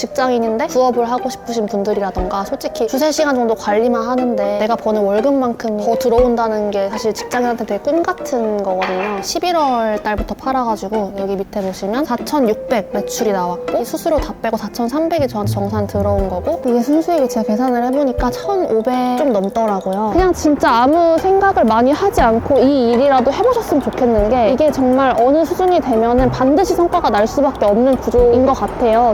직장인인데 부업을 하고 싶으신 분들이라던가 솔직히 두세 시간 정도 관리만 하는데 내가 버는 월급만큼 더 들어온다는 게 사실 직장인한테 되게 꿈 같은 거거든요. 11월 달부터 팔아가지고 여기 밑에 보시면 4,600 매출이 나왔고 수수료 다 빼고 4,300이 저한테 정산 들어온 거고 이게 순수익이 제가 계산을 해보니까 1,500 좀 넘더라고요. 그냥 진짜 아무 생각을 많이 하지 않고 이 일이라도 해보셨으면 좋겠는 게 이게 정말 어느 수준이 되면은 반드시 성과가 날 수밖에 없는 구조인 것 같아요.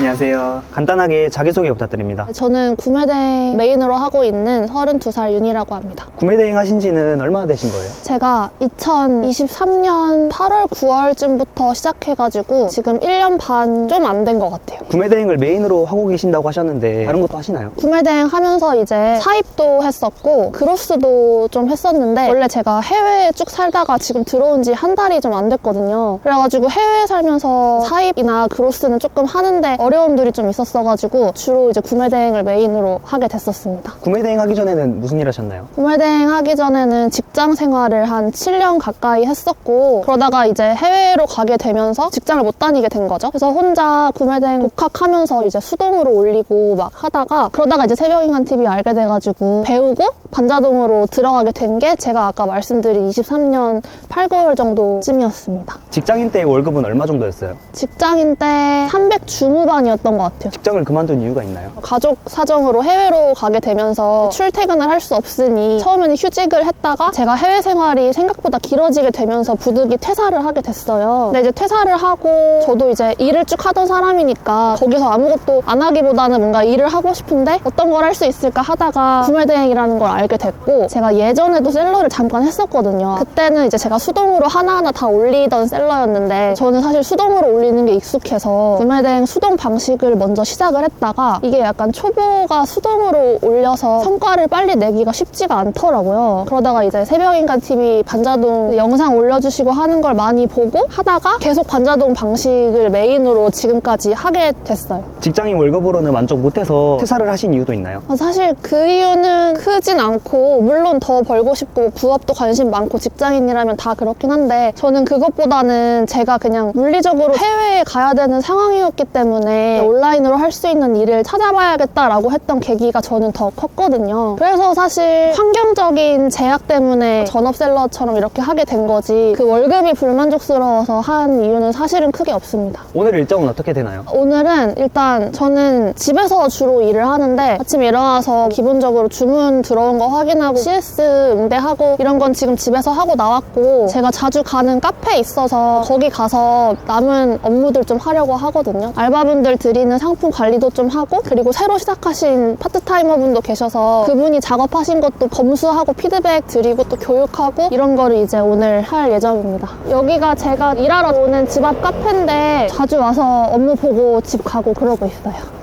안녕하세요. 간단하게 자기소개 부탁드립니다. 저는 구매대행 메인으로 하고 있는 32살 윤이라고 합니다. 구매대행 하신 지는 얼마나 되신 거예요? 제가 2023년 8월, 9월쯤부터 시작해가지고 지금 1년 반 좀 안 된 것 같아요. 구매대행을 메인으로 하고 계신다고 하셨는데 다른 것도 하시나요? 구매대행 하면서 이제 사입도 했었고 그로스도 좀 했었는데 원래 제가 해외에 쭉 살다가 지금 들어온 지 한 달이 좀 안 됐거든요. 그래가지고 해외에 살면서 사입이나 그로스는 조금 하는데 어려움들이 좀 있었어가지고 주로 이제 구매대행을 메인으로 하게 됐었습니다. 구매대행 하기 전에는 무슨 일 하셨나요? 구매대행 하기 전에는 직장 생활을 한 7년 가까이 했었고 그러다가 이제 해외로 가게 되면서 직장을 못 다니게 된 거죠. 그래서 혼자 구매대행 독학하면서 이제 수동으로 올리고 막 하다가 그러다가 이제 새벽인간TV 알게 돼가지고 배우고 반자동으로 들어가게 된 게 제가 아까 말씀드린 23년 8, 9월 정도쯤이었습니다. 직장인 때 월급은 얼마 정도였어요? 직장인 때 300 중후반이었던 것 같아요. 직장을 그만둔 이유가 있나요? 가족 사정으로 해외로 가게 되면서 출퇴근을 할 수 없으니 처음에는 휴직을 했다가 제가 해외 생활이 생각보다 길어지게 되면서 부득이 퇴사를 하게 됐어요. 근데 이제 퇴사를 하고 저도 이제 일을 쭉 하던 사람이니까 거기서 아무것도 안 하기보다는 뭔가 일을 하고 싶은데 어떤 걸 할 수 있을까 하다가 구매대행이라는 걸 알게 됐고 제가 예전에도 셀러를 잠깐 했었거든요. 그때는 이제 제가 수동으로 하나하나 다 올리던 셀러였는데 저는 사실 수동으로 올리는 게 익숙해서 구매대행 수동 방식을 먼저 시작을 했다가 이게 약간 초보가 수동으로 올려서 성과를 빨리 내기가 쉽지가 않더라고요. 그러다가 이제 새벽인간TV 반자동 영상 올려주시고 하는 걸 많이 보고 하다가 계속 반자동 방식을 메인으로 지금까지 하게 됐어요. 직장인 월급으로는 만족 못해서 퇴사를 하신 이유도 있나요? 사실 그 이유는 크진 않고 물론 더 벌고 싶고 부업도 관심 많고 직장인이라면 다 그렇긴 한데 저는 그것보다는 제가 그냥 물리적으로 해외에 가야 되는 상황이었기 때문에 온라인으로 할 수 있는 일을 찾아봐야겠다라고 했던 계기가 저는 더 컸거든요. 그래서 사실 환경적인 제약 때문에 전업셀러처럼 이렇게 하게 된 거지 그 월급이 불만족스러워서 한 이유는 사실은 크게 없습니다. 오늘 일정은 어떻게 되나요? 오늘은 일단 저는 집에서 주로 일을 하는데 아침에 일어나서 기본적으로 주문 들어온 거 확인하고 CS 응대하고 이런 건 지금 집에서 하고 나왔고 제가 자주 가는 카페에 있어서 거기 가서 남은 업무들 좀 하려고 하거든요. 알바분들 드리는 상품 관리도 좀 하고 그리고 새로 시작하신 파트타이머분도 계셔서 그분이 작업하신 것도 검수하고 피드백 드리고 또 교육하고 이런 거를 이제 오늘 할 예정입니다. 여기가 제가 일하러 오는 집 앞 카페인데 자주 와서 업무 보고 집 가고 그러고 있어요.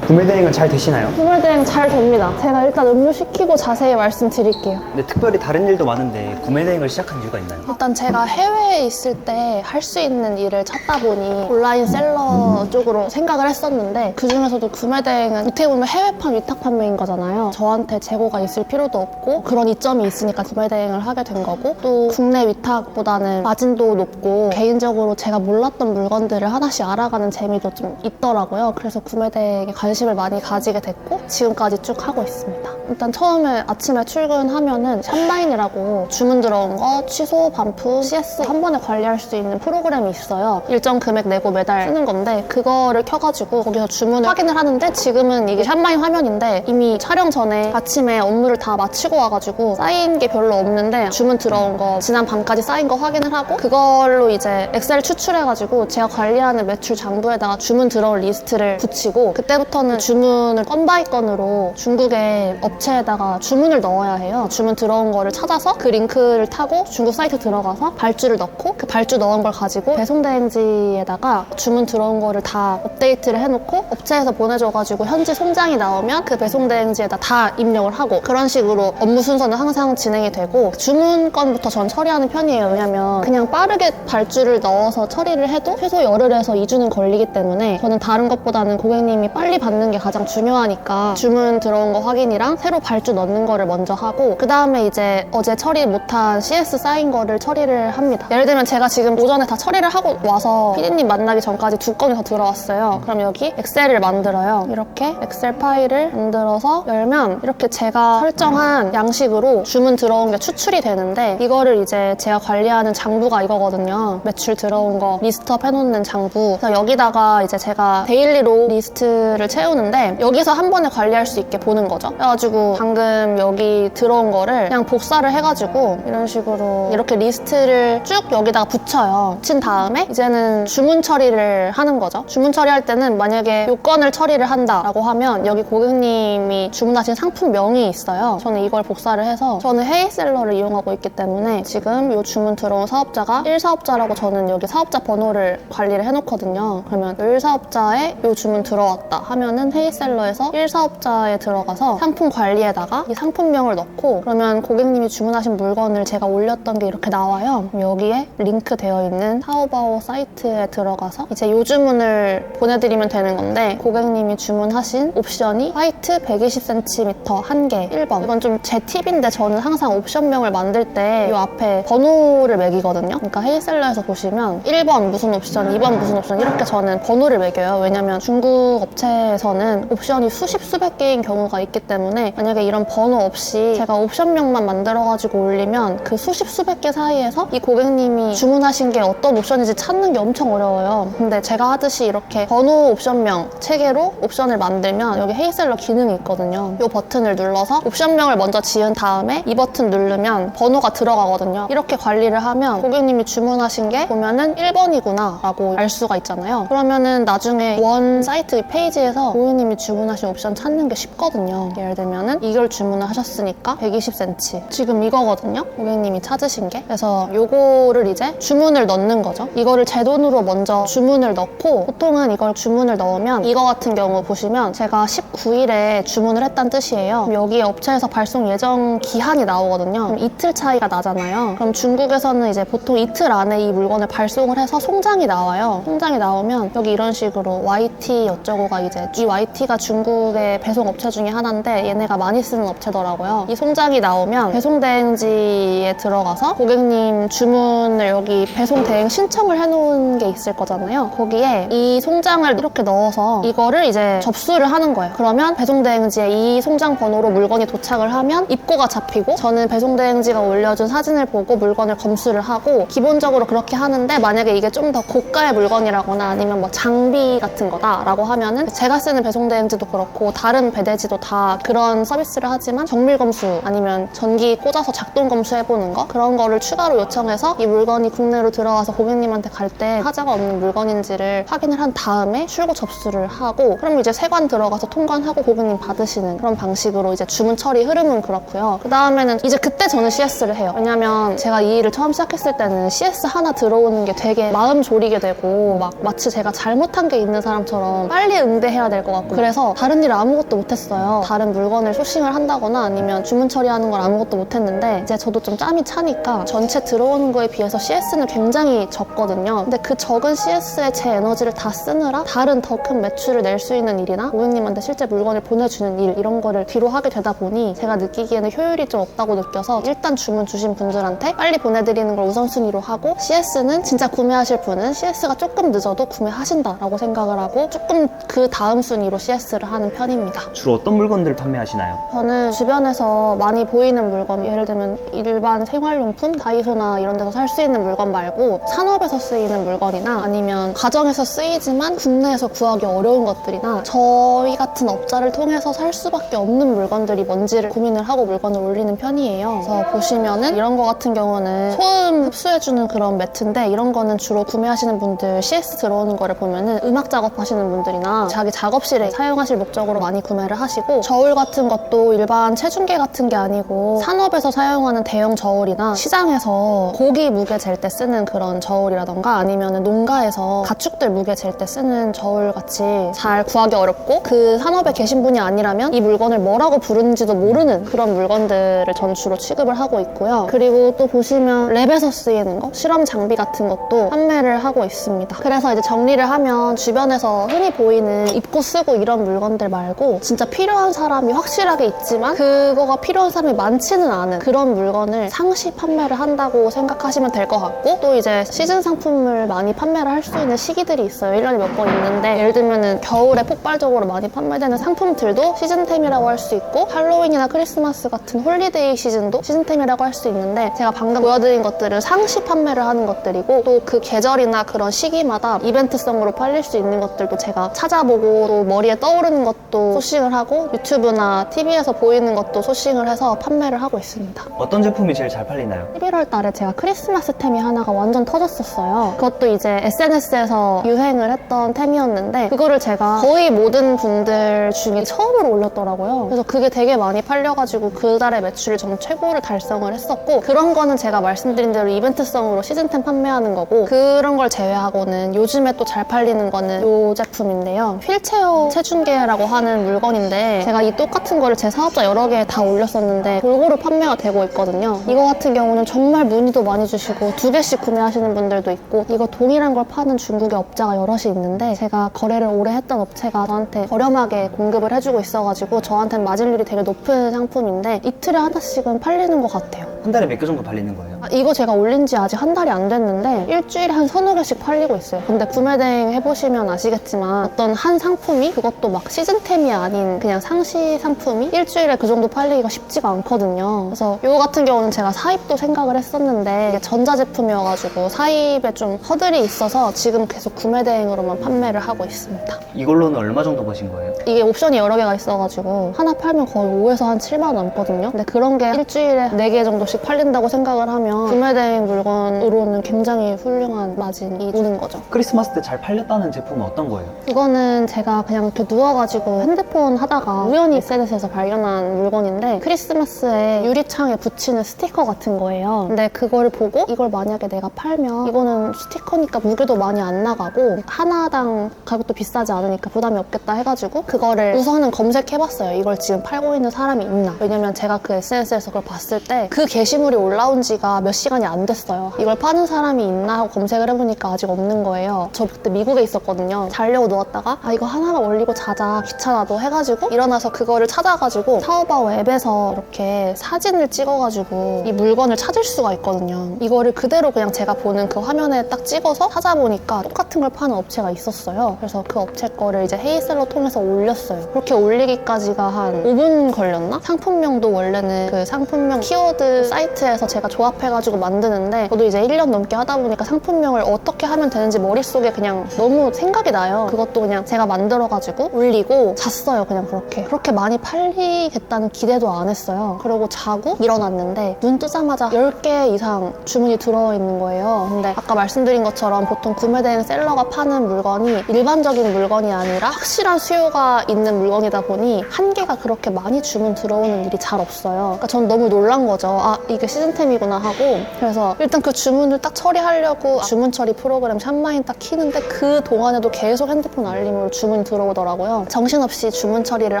구매대행은 잘 되시나요? 구매대행 잘 됩니다. 제가 일단 음료 시키고 자세히 말씀드릴게요. 근데 특별히 다른 일도 많은데 구매대행을 시작한 이유가 있나요? 일단 제가 해외에 있을 때 할 수 있는 일을 찾다 보니 온라인 셀러 쪽으로 생각을 했었는데 그 중에서도 구매대행은 어떻게 보면 해외판 위탁 판매인 거잖아요. 저한테 재고가 있을 필요도 없고 그런 이점이 있으니까 구매대행을 하게 된 거고 또 국내 위탁보다는 마진도 높고 개인적으로 제가 몰랐던 물건들을 하나씩 알아가는 재미도 좀 있더라고요. 그래서 구매대행에 관심을 많이 가지게 됐고 지금까지 쭉 하고 있습니다. 일단 처음에 아침에 출근하면은 샵라인이라고 주문 들어온 거 취소, 반품, CS 한 번에 관리할 수 있는 프로그램이 있어요. 일정 금액 내고 매달 쓰는 건데 그거를 켜가지고 거기서 주문을 확인을 하는데 지금은 이게 샵라인 화면인데 이미 촬영 전에 아침에 업무를 다 마치고 와가지고 쌓인 게 별로 없는데 주문 들어온 거 지난 밤까지 쌓인 거 확인을 하고 그걸로 이제 엑셀 추출해가지고 제가 관리하는 매출 장부에다가 주문 들어올 리스트를 붙이고 그때부터는 주문을 건 바이 건으로 중국의 업체에다가 주문을 넣어야 해요. 주문 들어온 거를 찾아서 그 링크를 타고 중국 사이트 들어가서 발주를 넣고 그 발주 넣은 걸 가지고 배송대행지에다가 주문 들어온 거를 다 업데이트를 해놓고 업체에서 보내줘가지고 현지 송장이 나오면 그 배송대행지에다 다 입력을 하고 그런 식으로 업무 순서는 항상 진행이 되고 주문 건부터 전 처리하는 편이에요. 왜냐면 그냥 빠르게 발주를 넣어서 처리를 해도 최소 열흘에서 2주는 걸리기 때문에 저는 다른 것보다는 고객님이 빨리 받는 받는 게 가장 중요하니까 주문 들어온 거 확인이랑 새로 발주 넣는 거를 먼저 하고 그 다음에 이제 어제 처리 못한 CS 쌓인 거를 처리를 합니다. 예를 들면 제가 지금 오전에 다 처리를 하고 와서 PD님 만나기 전까지 2건이 더 들어왔어요. 그럼 여기 엑셀을 만들어요. 이렇게 엑셀 파일을 만들어서 열면 이렇게 제가 설정한 양식으로 주문 들어온 게 추출이 되는데 이거를 이제 제가 관리하는 장부가 이거거든요. 매출 들어온 거 리스트업 해놓는 장부. 그래서 여기다가 이제 제가 데일리로 리스트를 채우는데 여기서 한 번에 관리할 수 있게 보는 거죠. 그래가지고 방금 여기 들어온 거를 그냥 복사를 해가지고 이런 식으로 이렇게 리스트를 쭉 여기다가 붙여요. 붙인 다음에 이제는 주문 처리를 하는 거죠. 주문 처리할 때는 만약에 요건을 처리를 한다라고 하면 여기 고객님이 주문하신 상품명이 있어요. 저는 이걸 복사를 해서 저는 헤이셀러를 이용하고 있기 때문에 지금 요 주문 들어온 사업자가 1사업자라고 저는 여기 사업자 번호를 관리를 해놓거든요. 그러면 1사업자에 요 주문 들어왔다 하면은 헤이셀러에서 1사업자에 들어가서 상품 관리에다가 이 상품명을 넣고 그러면 고객님이 주문하신 물건을 제가 올렸던 게 이렇게 나와요. 그럼 여기에 링크 되어 있는 타오바오 사이트에 들어가서 이제 요 주문을 보내드리면 되는 건데 고객님이 주문하신 옵션이 화이트 120cm 1개 1번. 이건 좀 제 팁인데 저는 항상 옵션명을 만들 때 이 앞에 번호를 매기거든요. 그러니까 헤이셀러에서 보시면 1번 무슨 옵션, 2번 무슨 옵션 이렇게 저는 번호를 매겨요. 왜냐면 중국 업체에서는 옵션이 수십 수백 개인 경우가 있기 때문에 만약에 이런 번호 없이 제가 옵션명만 만들어가지고 올리면 그 수십 수백 개 사이에서 이 고객님이 주문하신 게 어떤 옵션인지 찾는 게 엄청 어려워요. 근데 제가 하듯이 이렇게 번호 옵션명 체계로 옵션을 만들면 여기 헤이셀러 기능이 있거든요. 이 버튼을 눌러서 옵션명을 먼저 지은 다음에 이 버튼 누르면 번호가 들어가거든요. 이렇게 관리를 하면 고객님이 주문하신 게 보면은 1번이구나 라고 알 수가 있잖아요. 그러면은 나중에 원 사이트 페이지에서 고객님이 주문하신 옵션 찾는 게 쉽거든요. 예를 들면은 이걸 주문을 하셨으니까 120cm 지금 이거거든요. 고객님이 찾으신 게. 그래서 요거를 이제 주문을 넣는 거죠. 이거를 제 돈으로 먼저 주문을 넣고 보통은 이걸 주문을 넣으면 이거 같은 경우 보시면 제가 19일에 주문을 했다는 뜻이에요. 그럼 여기에 업체에서 발송 예정 기한이 나오거든요. 그럼 이틀 차이가 나잖아요. 그럼 중국에서는 이제 보통 이틀 안에 이 물건을 발송을 해서 송장이 나와요. 송장이 나오면 여기 이런 식으로 YT 어쩌고가 이제 이 YT가 중국의 배송 업체 중에 하나인데 얘네가 많이 쓰는 업체더라고요. 이 송장이 나오면 배송 대행지에 들어가서 고객님 주문을 여기 배송 대행 신청을 해놓은 게 있을 거잖아요. 거기에 이 송장을 이렇게 넣어서 이거를 이제 접수를 하는 거예요. 그러면 배송 대행지에 이 송장 번호로 물건이 도착을 하면 입고가 잡히고 저는 배송 대행지가 올려준 사진을 보고 물건을 검수를 하고 기본적으로 그렇게 하는데 만약에 이게 좀 더 고가의 물건이라거나 아니면 뭐 장비 같은 거다라고 하면은 제가 쓰는 배송 대행지도 그렇고 다른 배대지도 다 그런 서비스를 하지만 정밀 검수 아니면 전기 꽂아서 작동 검수해보는 거 그런 거를 추가로 요청해서 이 물건이 국내로 들어와서 고객님한테 갈 때 하자가 없는 물건인지를 확인을 한 다음에 출고 접수를 하고 그럼 이제 세관 들어가서 통관하고 고객님 받으시는 그런 방식으로 이제 주문 처리 흐름은 그렇고요. 그 다음에는 이제 그때 저는 CS를 해요. 왜냐면 제가 이 일을 처음 시작했을 때는 CS 하나 들어오는 게 되게 마음 졸이게 되고 막 마치 제가 잘못한 게 있는 사람처럼 빨리 응대해야 될 것 같고 그래서 다른 일을 아무것도 못했어요. 다른 물건을 소싱을 한다거나 아니면 주문 처리하는 걸 아무것도 못했는데 이제 저도 좀 짬이 차니까 전체 들어오는 거에 비해서 CS는 굉장히 적거든요. 근데 그 적은 CS에 제 에너지를 다 쓰느라 다른 더 큰 매출을 낼 수 있는 일이나 고객님한테 실제 물건을 보내주는 일 이런 거를 뒤로 하게 되다 보니 제가 느끼기에는 효율이 좀 없다고 느껴서 일단 주문 주신 분들한테 빨리 보내드리는 걸 우선순위로 하고 CS는 진짜 구매하실 분은 CS가 조금 늦어도 구매하신다라고 생각을 하고 조금 그 다음 순위로 CS를 하는 편입니다. 주로 어떤 물건들을 판매하시나요? 저는 주변에서 많이 보이는 물건 예를 들면 일반 생활용품 다이소나 이런 데서 살 수 있는 물건 말고 산업에서 쓰이는 물건이나 아니면 가정에서 쓰이지만 국내에서 구하기 어려운 것들이나 저희 같은 업자를 통해서 살 수밖에 없는 물건들이 뭔지를 고민을 하고 물건을 올리는 편이에요. 그래서 보시면은 이런 거 같은 경우는 소음 흡수해주는 그런 매트인데 이런 거는 주로 구매하시는 분들 CS 들어오는 거를 보면은 음악 작업하시는 분들이나 자기 작업실에 사용하실 목적으로 많이 구매를 하시고 저울 같은 것도 일반 체중계 같은 게 아니고 산업에서 사용하는 대형 저울이나 시장에서 고기 무게 잴 때 쓰는 그런 저울이라던가 아니면 농가에서 가축들 무게 잴 때 쓰는 저울 같이 잘 구하기 어렵고 그 산업에 계신 분이 아니라면 이 물건을 뭐라고 부르는지도 모르는 그런 물건들을 전 주로 취급을 하고 있고요. 그리고 또 보시면 랩에서 쓰이는 거 실험 장비 같은 것도 판매를 하고 있습니다. 그래서 이제 정리를 하면 주변에서 흔히 보이는 입고 쓰고 이런 물건들 말고 진짜 필요한 사람이 확실하게 있지만 그거가 필요한 사람이 많지는 않은 그런 물건을 상시 판매를 한다고 생각하시면 될 것 같고, 또 이제 시즌 상품을 많이 판매를 할 수 있는 시기들이 있어요. 1년에 몇 번 있는데, 예를 들면은 겨울에 폭발적으로 많이 판매되는 상품들도 시즌템이라고 할 수 있고, 할로윈이나 크리스마스 같은 홀리데이 시즌도 시즌템이라고 할 수 있는데, 제가 방금 보여드린 것들은 상시 판매를 하는 것들이고, 또 그 계절이나 그런 시기마다 이벤트성으로 팔릴 수 있는 것들도 제가 찾아보고, 또 머리에 떠오르는 것도 소싱을 하고, 유튜브나 TV에서 보이는 것도 소싱을 해서 판매를 하고 있습니다. 어떤 제품이 제일 잘 팔리나요? 11월 달에 제가 크리스마스 템이 하나가 완전 터졌었어요. 그것도 이제 SNS에서 유행을 했던 템이었는데, 그거를 제가 거의 모든 분들 중에 처음으로 올렸더라고요. 그래서 그게 되게 많이 팔려가지고 그 달의 매출이 전 최고를 달성을 했었고, 그런 거는 제가 말씀드린 대로 이벤트성으로 시즌템 판매하는 거고, 그런 걸 제외하고는 요즘에 또 잘 팔리는 거는 이 제품인데요. 휠체어 체중계라고 하는 물건인데, 제가 이 똑같은 거를 제 사업자 여러 개 다 올렸었는데 골고루 판매가 되고 있거든요. 이거 같은 경우는 정말 문의도 많이 주시고 2개씩 구매하시는 분들도 있고, 이거 동일한 걸 파는 중국의 업자가 여럿이 있는데, 제가 거래를 오래 했던 업체가 저한테 저렴하게 공급을 해주고 있어가지고 저한테는 마진율이 되게 높은 상품인데, 이틀에 하나씩은 팔리는 것 같아요. 한 달에 몇 개 정도 팔리는 거예요? 이거 제가 올린 지 아직 한 달이 안 됐는데 일주일에 한 3-4개씩 팔리고 있어요. 근데 구매대행 해보시면 아시겠지만, 어떤 한 상품이, 그것도 막 시즌템이 아닌 그냥 상시 상품이 일주일에 그 정도 팔리기가 쉽지가 않거든요. 그래서 이거 같은 경우는 제가 사입도 생각을 했었는데, 이게 전자제품이어가지고 사입에 좀 허들이 있어서 지금 계속 구매대행으로만 판매를 하고 있습니다. 이걸로는 얼마 정도 버신 거예요? 이게 옵션이 여러 개가 있어가지고 하나 팔면 거의 5에서 한 7만 원 남거든요. 근데 그런 게 일주일에 4개 정도씩 팔린다고 생각을 하면 구매대행 물건으로는 굉장히 훌륭한 마진이 오는 거죠. 크리스마스 때 잘 팔렸다는 제품은 어떤 거예요? 이거는 제가 그냥 이렇게 누워가지고 핸드폰 하다가 우연히 SNS에서 발견한 물건인데, 크리스마스에 유리창에 붙이는 스티커 같은 거예요. 근데 그걸 보고 이걸 만약에 내가 팔면, 이거는 스티커니까 무게도 많이 안 나가고 하나당 가격도 비싸지 않으니까 부담이 없겠다 해가지고 그거를 우선은 검색해봤어요. 이걸 지금 팔고 있는 사람이 있나. 왜냐면 제가 그 SNS에서 그걸 봤을 때 그 게시물이 올라온 지가 몇 시간이 안 됐어요. 이걸 파는 사람이 있나 하고 검색을 해보니까 아직 없는 거예요. 저 그때 미국에 있었거든요. 자려고 누웠다가 이거 하나만 올리고 자자, 귀찮아도 해가지고 일어나서 그거를 찾아가지고 타오바오 앱에서 이렇게 사진을 찍어가지고 이 물건을 찾을 수가 있거든요. 이거를 그대로 그냥 제가 보는 그 화면에 딱 찍어서 찾아보니까 똑같은 걸 파는 업체가 있었어요. 그래서 그 업체 거를 이제 헤이셀러 통해서 올렸어요. 그렇게 올리기까지가 한 5분 걸렸나? 상품명도 원래는 그 상품명 키워드 사이트에서 제가 조합해가지고 만드는데, 저도 이제 1년 넘게 하다 보니까 상품명을 어떻게 하면 되는지 머릿속에 그냥 너무 생각이 나요. 그것도 그냥 제가 만들어가지고 올리고 잤어요. 그냥 그렇게 많이 팔리겠다는 기대도 안 했어요. 그러고 자고 일어났는데 눈 뜨자마자 10개 이상 주문이 들어와 있는 거예요. 근데 아까 말씀드린 것처럼 보통 구매대행 셀러가 파는 물건이 일반적인 물건이 아니라 확실한 수요가 있는 물건이다 보니 한 개가 그렇게 많이 주문 들어오는 일이 잘 없어요. 그러니까 전 너무 놀란 거죠. 아, 이게 시즌템이구나 하고. 그래서 일단 그 주문을 딱 처리하려고 주문 처리 프로그램 샵마인 딱 키는데, 그 동안에도 계속 핸드폰 알림으로 주문이 들어오더라고요. 정신없이 주문 처리를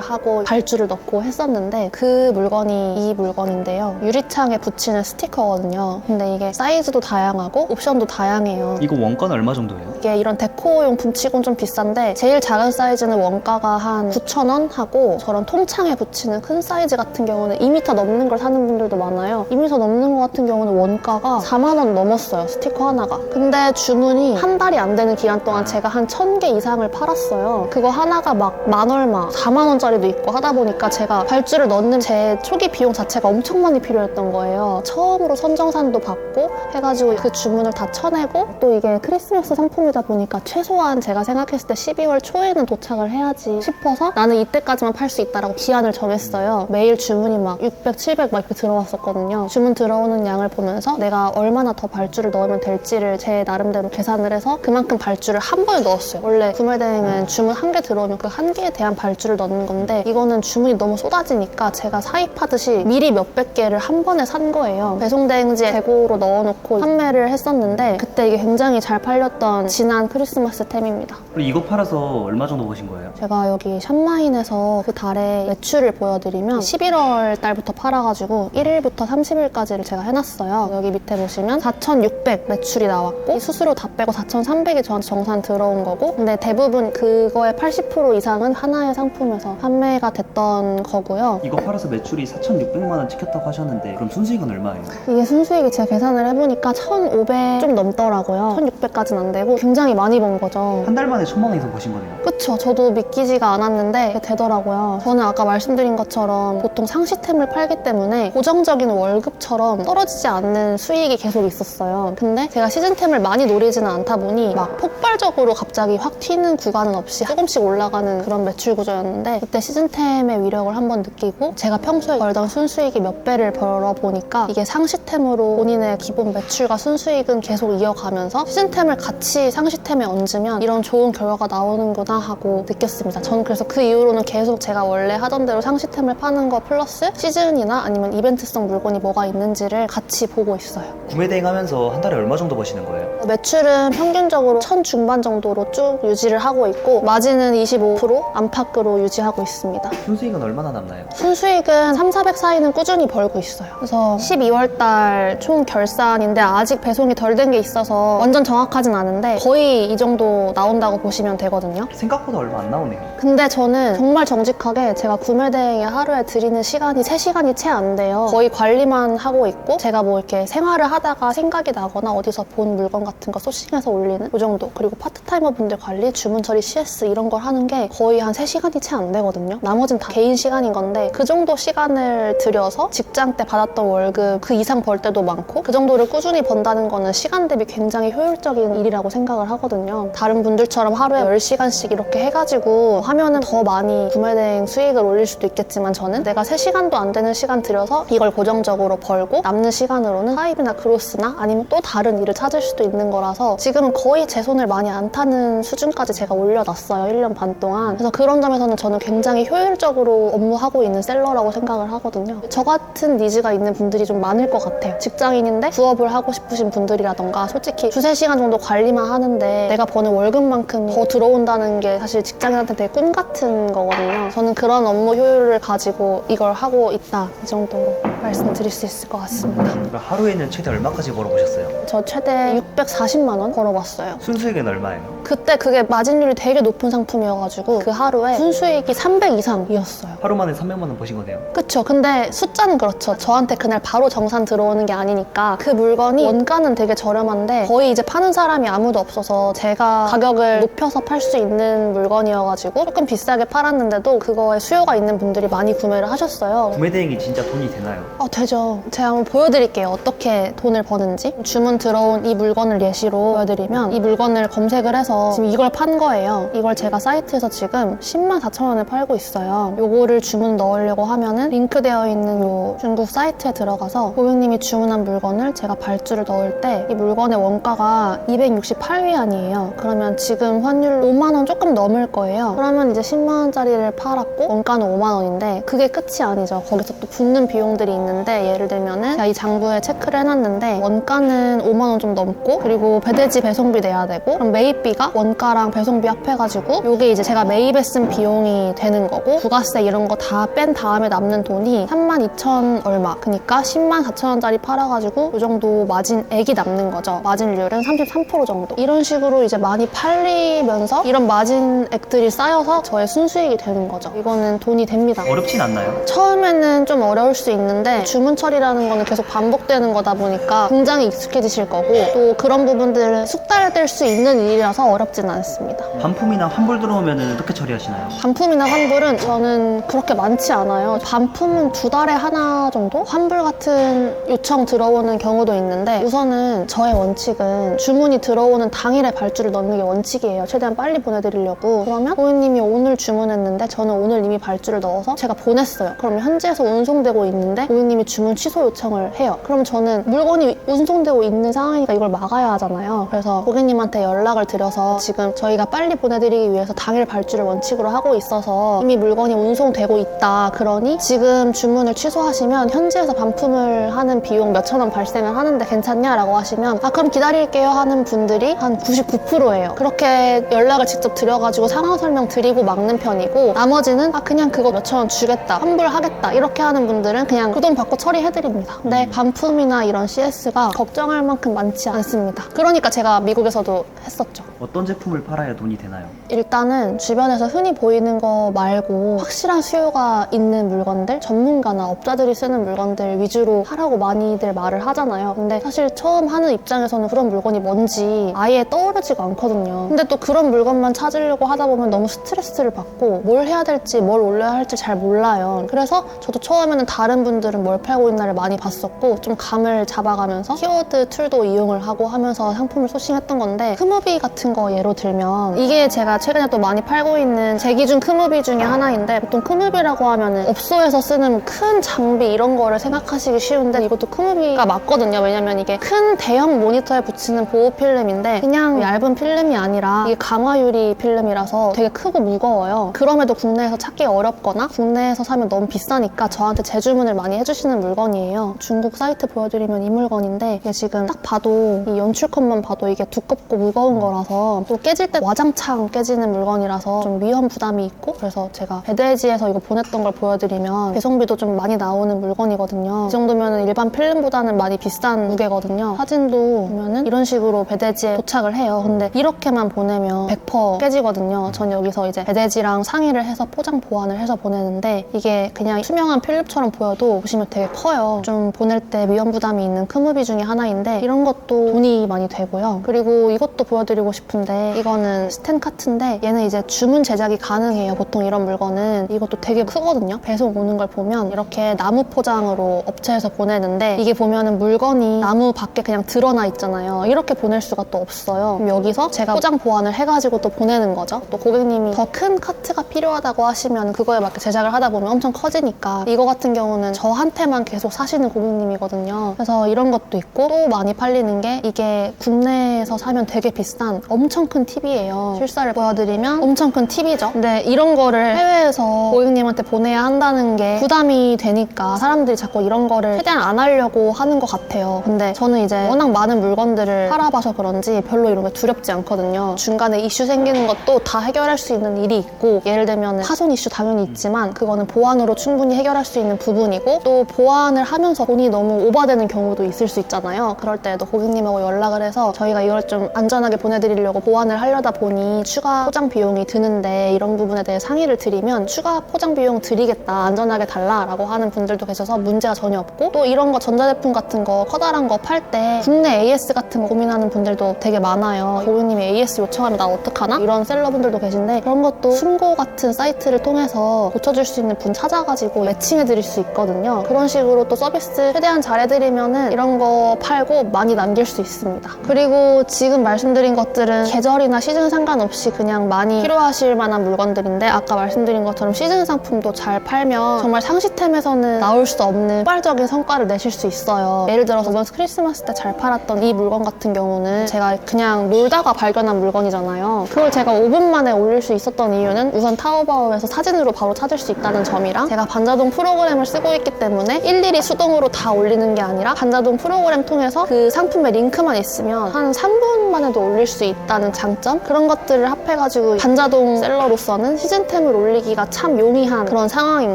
하고 발주를 넣고 했었는데, 그 물건이 이 물건인데요. 유리창에 붙이는 스티커거든요. 근데 이게 사이즈도 다양하고 옵션도 다양해요. 이거 원가는 얼마 정도예요? 이게 이런 데코용품 치곤 좀 비싼데, 제일 작은 사이즈는 원가가 한 9,000원 하고, 저런 통창에 붙이는 큰 사이즈 같은 경우는 2m 넘는 걸 사는 분들도 많아요. 2m 넘는 거 같은 경우는 원가가 4만 원 넘었어요. 스티커 하나가. 근데 주문이 한 달이 안 되는 기간 동안 제가 한 1,000개 이상을 팔았어요. 그거 하나가 막 만 얼마, 4만 원짜리도 있고 하다 보니까 제가 발주를 넣는 제 초기 비용 자체가 엄청 많이 필요했던 거예요. 처음으로 선정산도 받고 해가지고 그 주문을 다 쳐내고, 또 이게 크리스마스 상품이다 보니까 최소한 제가 생각했을 때 12월 초에는 도착을 해야지 싶어서 나는 이때까지만 팔 수 있다라고 기한을 정했어요. 매일 주문이 막 600, 700 막 이렇게 들어왔었거든요. 주문 들어오는 양을 보면서 내가 얼마나 더 발주를 넣으면 될지를 제 나름대로 계산을 해서 그만큼 발주를 한 번에 넣었어요. 원래 구매대행은 주문 한 개 들어오면 그 한 개에 대한 발주를 넣는 건데, 이거는 주문이 너무 쏟아지니까 제가 사입하듯이 미리 몇백 개를 한 번에 산 거예요. 배송대행지에 재고로 넣어놓고 판매를 했었는데, 그때 이게 굉장히 잘 팔렸던 지난 크리스마스 템입니다. 이거 팔아서 얼마 정도 버신 거예요? 제가 여기 샵마인에서 그 달에 매출을 보여드리면 11월 달부터 팔아가지고 1일부터 30일까지를 제가 해놨어요. 있어요. 여기 밑에 보시면 4,600 매출이 나왔고 이 수수료 다 빼고 4,300이 저한테 정산 들어온 거고, 근데 대부분 그거의 80% 이상은 하나의 상품에서 판매가 됐던 거고요. 이거 팔아서 매출이 4,600만 원 찍혔다고 하셨는데 그럼 순수익은 얼마예요? 이게 순수익이 제가 계산을 해보니까 1,500 좀 넘더라고요. 1,600까지는 안 되고 굉장히 많이 번 거죠. 한 달 만에 1,000만 원 이상 버신 거네요. 그쵸. 저도 믿기지가 않았는데 그게 되더라고요. 저는 아까 말씀드린 것처럼 보통 상시템을 팔기 때문에 고정적인 월급처럼 떨어지지 않는 수익이 계속 있었어요. 근데 제가 시즌템을 많이 노리지는 않다 보니 막 폭발적으로 갑자기 확 튀는 구간은 없이 조금씩 올라가는 그런 매출 구조였는데, 그때 시즌템의 위력을 한번 느끼고 제가 평소에 벌던 순수익이 몇 배를 벌어보니까 이게 상시템으로 본인의 기본 매출과 순수익은 계속 이어가면서 시즌템을 같이 상시템에 얹으면 이런 좋은 결과가 나오는구나 하고 느꼈습니다. 저는 그래서 그 이후로는 계속 제가 원래 하던 대로 상시템을 파는 거 플러스 시즌이나 아니면 이벤트성 물건이 뭐가 있는지를 같이 보고 있어요. 구매 대행 하면서 한 달에 얼마 정도 버시는 거예요? 매출은 평균적으로 1,000 중반 정도로 쭉 유지를 하고 있고 마진은 25% 안팎으로 유지하고 있습니다. 순수익은 얼마나 남나요? 순수익은 3,400 사이는 꾸준히 벌고 있어요. 그래서 12월 달 총 결산인데 아직 배송이 덜 된 게 있어서 완전 정확하진 않은데 거의 이 정도 나온다고 보시면 되거든요. 생각보다 얼마 안 나오네요. 근데 저는 정말 정직하게 제가 구매 대행에 하루에 드리는 시간이 3시간이 채 안 돼요. 거의 관리만 하고 있고 제가 뭐 이렇게 생활을 하다가 생각이 나거나 어디서 본 물건 같은 거 소싱해서 올리는 그 정도, 그리고 파트타이머 분들 관리, 주문 처리, CS 이런 걸 하는 게 거의 한 3시간이 채 안 되거든요. 나머지는 다 개인 시간인 건데 그 정도 시간을 들여서 직장 때 받았던 월급 그 이상 벌 때도 많고 그 정도를 꾸준히 번다는 거는 시간 대비 굉장히 효율적인 일이라고 생각을 하거든요. 다른 분들처럼 하루에 10시간씩 이렇게 해가지고 하면은 더 많이 구매대행 수익을 올릴 수도 있겠지만 저는 내가 3시간도 안 되는 시간 들여서 이걸 고정적으로 벌고 남는 시간으로는 하이브나 크로스나 아니면 또 다른 일을 찾을 수도 있는 거라서 지금은 거의 제 손을 많이 안 타는 수준까지 제가 올려놨어요. 1년 반 동안. 그래서 그런 점에서는 저는 굉장히 효율적으로 업무하고 있는 셀러라고 생각을 하거든요. 저 같은 니즈가 있는 분들이 좀 많을 것 같아요. 직장인인데 부업을 하고 싶으신 분들이라던가 솔직히 2-3시간 정도 관리만 하는데 내가 버는 월급만큼 더 들어온다는 게 사실 직장인한테 되게 꿈 같은 거거든요. 저는 그런 업무 효율을 가지고 이걸 하고 있다, 이 정도로 말씀드릴 수 있을 것 같습니다. 그럼 하루에는 최대 얼마까지 벌어보셨어요? 저 최대 640만 원 벌어봤어요. 순수익은 얼마예요? 그때 그게 마진율이 되게 높은 상품이어가지고 그 하루에 순수익이 300 이상이었어요. 하루 만에 300만 원 버신 거네요. 그쵸. 근데 숫자는 그렇죠. 저한테 그날 바로 정산 들어오는 게 아니니까 그 물건이 원가는 되게 저렴한데 거의 이제 파는 사람이 아무도 없어서 제가 가격을 높여서 팔 수 있는 물건이어가지고 조금 비싸게 팔았는데도 그거에 수요가 있는 분들이 많이 구매를 하셨어요. 구매 대행이 진짜 돈이 되나요? 되죠. 제가 한번 보여드릴게요. 어떻게 돈을 버는지. 주문 들어온 이 물건을 예시로 보여드리면 이 물건을 검색을 해서 지금 이걸 판 거예요. 이걸 제가 사이트에서 지금 104,000원에 팔고 있어요. 요거를 주문 넣으려고 하면은 링크되어 있는 요 중국 사이트에 들어가서 고객님이 주문한 물건을 제가 발주를 넣을 때 이 물건의 원가가 268위안이에요. 그러면 지금 환율로 5만원 조금 넘을 거예요. 그러면 이제 10만원짜리를 팔았고 원가는 5만원인데 그게 끝이 아니죠. 거기서 또 붙는 비용들이 있는데 예를 들면은 제가 이 장부에 체크를 해놨는데 원가는 5만원 좀 넘고 그리고 배대지 배송비 내야 되고 그럼 매입비가 원가랑 배송비 합해가지고 요게 이제 제가 매입에 쓴 비용이 되는 거고 부가세 이런 거 다 뺀 다음에 남는 돈이 32,000 얼마, 그러니까 104,000원짜리 팔아가지고 요 정도 마진액이 남는 거죠. 마진율은 33% 정도. 이런 식으로 이제 많이 팔리면서 이런 마진액들이 쌓여서 저의 순수익이 되는 거죠. 이거는 돈이 됩니다. 어렵진 않나요? 처음에는 좀 어려울 수 있는데 주문 처리라는 거는 계속 반복되는 거다 보니까 굉장히 익숙해지실 거고 또 그런 부분들은 숙달될 수 있는 일이라서 어렵진 않습니다. 반품이나 환불 들어오면 어떻게 처리하시나요? 반품이나 환불은 저는 그렇게 많지 않아요. 반품은 2달에 하나 정도? 환불 같은 요청 들어오는 경우도 있는데 우선은 저의 원칙은 주문이 들어오는 당일에 발주를 넣는 게 원칙이에요. 최대한 빨리 보내드리려고. 그러면 고객님이 오늘 주문했는데 저는 오늘 이미 발주를 넣어서 제가 보냈어요. 그러면 현지에서 운송되고 있는데 고객님이 주문 취소 요청을 해요. 그럼 저는 물건이 운송되고 있는 상황이니까 이걸 막아야 하잖아요. 그래서 고객님한테 연락을 드려서 거예요. 지금 저희가 빨리 보내드리기 위해서 당일 발주를 원칙으로 하고 있어서 이미 물건이 운송되고 있다. 그러니 지금 주문을 취소하시면 현지에서 반품을 하는 비용 몇천 원 발생을 하는데 괜찮냐라고 하시면 그럼 기다릴게요 하는 분들이 한 99%예요. 그렇게 연락을 직접 드려가지고 상황 설명 드리고 막는 편이고, 나머지는 그냥 그거 몇천 원 주겠다, 환불하겠다 이렇게 하는 분들은 그냥 그 돈 받고 처리해드립니다. 근데 반품이나 이런 CS가 걱정할 만큼 많지 않습니다. 그러니까 제가 미국에서도 했었죠. 어떤 제품을 팔아야 돈이 되나요? 일단은 주변에서 흔히 보이는 거 말고 확실한 수요가 있는 물건들, 전문가나 업자들이 쓰는 물건들 위주로 하라고 많이들 말을 하잖아요. 근데 사실 처음 하는 입장에서는 그런 물건이 뭔지 아예 떠오르지가 않거든요. 근데 또 그런 물건만 찾으려고 하다 보면 너무 스트레스를 받고 뭘 해야 될지 뭘 올려야 할지 잘 몰라요. 그래서 저도 처음에는 다른 분들은 뭘 팔고 있나를 많이 봤었고 좀 감을 잡아가면서 키워드 툴도 이용을 하고 하면서 상품을 소싱했던 건데, 크무비 같은 거 예로 들면 이게 제가 최근에 또 많이 팔고 있는 제 기준 크무비 중에 하나인데, 보통 크무비라고 하면은 업소에서 쓰는 큰 장비 이런 거를 생각하시기 쉬운데 이것도 크무비가 맞거든요. 왜냐면 이게 큰 대형 모니터에 붙이는 보호 필름인데 그냥 얇은 필름이 아니라 이게 강화유리 필름이라서 되게 크고 무거워요. 그럼에도 국내에서 찾기 어렵거나 국내에서 사면 너무 비싸니까 저한테 재주문을 많이 해주시는 물건이에요. 중국 사이트 보여드리면 이 물건인데 이게 지금 딱 봐도 이 연출컷만 봐도 이게 두껍고 무거운 거라서 또 깨질 때 와장창 깨지는 물건이라서 좀 위험 부담이 있고, 그래서 제가 배대지에서 이거 보냈던 걸 보여드리면 배송비도 좀 많이 나오는 물건이거든요. 이 정도면 일반 필름보다는 많이 비싼 무게거든요. 사진도 보면은 이런 식으로 배대지에 도착을 해요. 근데 이렇게만 보내면 100% 깨지거든요. 전 여기서 이제 배대지랑 상의를 해서 포장 보완을 해서 보내는데 이게 그냥 투명한 필름처럼 보여도 보시면 되게 커요. 좀 보낼 때 위험 부담이 있는 크무비 중에 하나인데 이런 것도 돈이 많이 되고요. 그리고 이것도 보여드리고 싶은데 이거는 스탠카트인데 얘는 이제 주문 제작이 가능해요. 보통 이런 물건은. 이것도 되게 크거든요. 배송 오는 걸 보면 이렇게 나무 포장으로 업체에서 보내는데 이게 보면은 물건이 나무 밖에 그냥 드러나 있잖아요. 이렇게 보낼 수가 또 없어요. 그럼 여기서 제가 포장 보완을 해가지고 또 보내는 거죠. 또 고객님이 더 큰 카트가 필요하다고 하시면 그거에 맞게 제작을 하다 보면 엄청 커지니까, 이거 같은 경우는 저한테만 계속 사시는 고객님이거든요. 그래서 이런 것도 있고, 또 많이 팔리는 게 이게 국내에서 사면 되게 비싼 엄청 큰 TV예요. 실사를 보여드리면 엄청 큰 TV죠. 근데 이런 거를 해외에서 고객님한테 보내야 한다는 게 부담이 되니까 사람들이 자꾸 이런 거를 최대한 안 하려고 하는 것 같아요. 근데 저는 이제 워낙 많은 물건들을 팔아봐서 그런지 별로 이런 게 두렵지 않거든요. 중간에 이슈 생기는 것도 다 해결할 수 있는 일이 있고, 예를 들면 파손 이슈 당연히 있지만 그거는 보안으로 충분히 해결할 수 있는 부분이고, 또 보완을 하면서 돈이 너무 오버되는 경우도 있을 수 있잖아요. 그럴 때도 고객님하고 연락을 해서 저희가 이걸 좀 안전하게 보내드리려고 보완을 하려다 보니 추가 포장 비용이 드는데 이런 부분에 대해 상의를 드리면 추가 포장 비용 드리겠다, 안전하게 달라라고 하는 분들도 계셔서 문제가 전혀 없고, 또 이런 거 전자제품 같은 거 커다란 거 팔 때 국내 AS 같은 거 고민하는 분들도 되게 많아요. 고객님이 AS 요청하면 나 어떡하나? 이런 셀러분들도 계신데 그런 것도 숨고 같은 사이트를 통해서 고쳐줄 수 있는 분 찾아가지고 매칭해드릴 수 있거든요. 그런 식으로 또 서비스 최대한 잘해드리면은 이런 거 팔고 많이 남길 수 있습니다. 그리고 지금 말씀드린 것들은 계절이나 시즌 상관없이 그냥 많이 필요하실 만한 물건들인데, 아까 말씀드린 것처럼 시즌 상품도 잘 팔면 정말 상시템에서는 나올 수 없는 폭발적인 성과를 내실 수 있어요. 예를 들어서 이번 크리스마스 때 잘 팔았던 이 물건 같은 경우는 제가 그냥 놀다가 발견한 물건이잖아요. 그걸 제가 5분 만에 올릴 수 있었던 이유는 우선 타오바오에서 사진으로 바로 찾을 수 있다는 점이랑, 제가 반자동 프로그램을 쓰고 있기 때문에 일일이 수동으로 다 올리는 게 아니라 반자동 프로그램 통해서 그 상품의 링크만 있으면 한 3분 만에도 올릴 수 있다는 장점? 그런 것들을 합해가지고 반자동 셀러로서는 시즌템을 올리기가 참 용이한 그런 상황인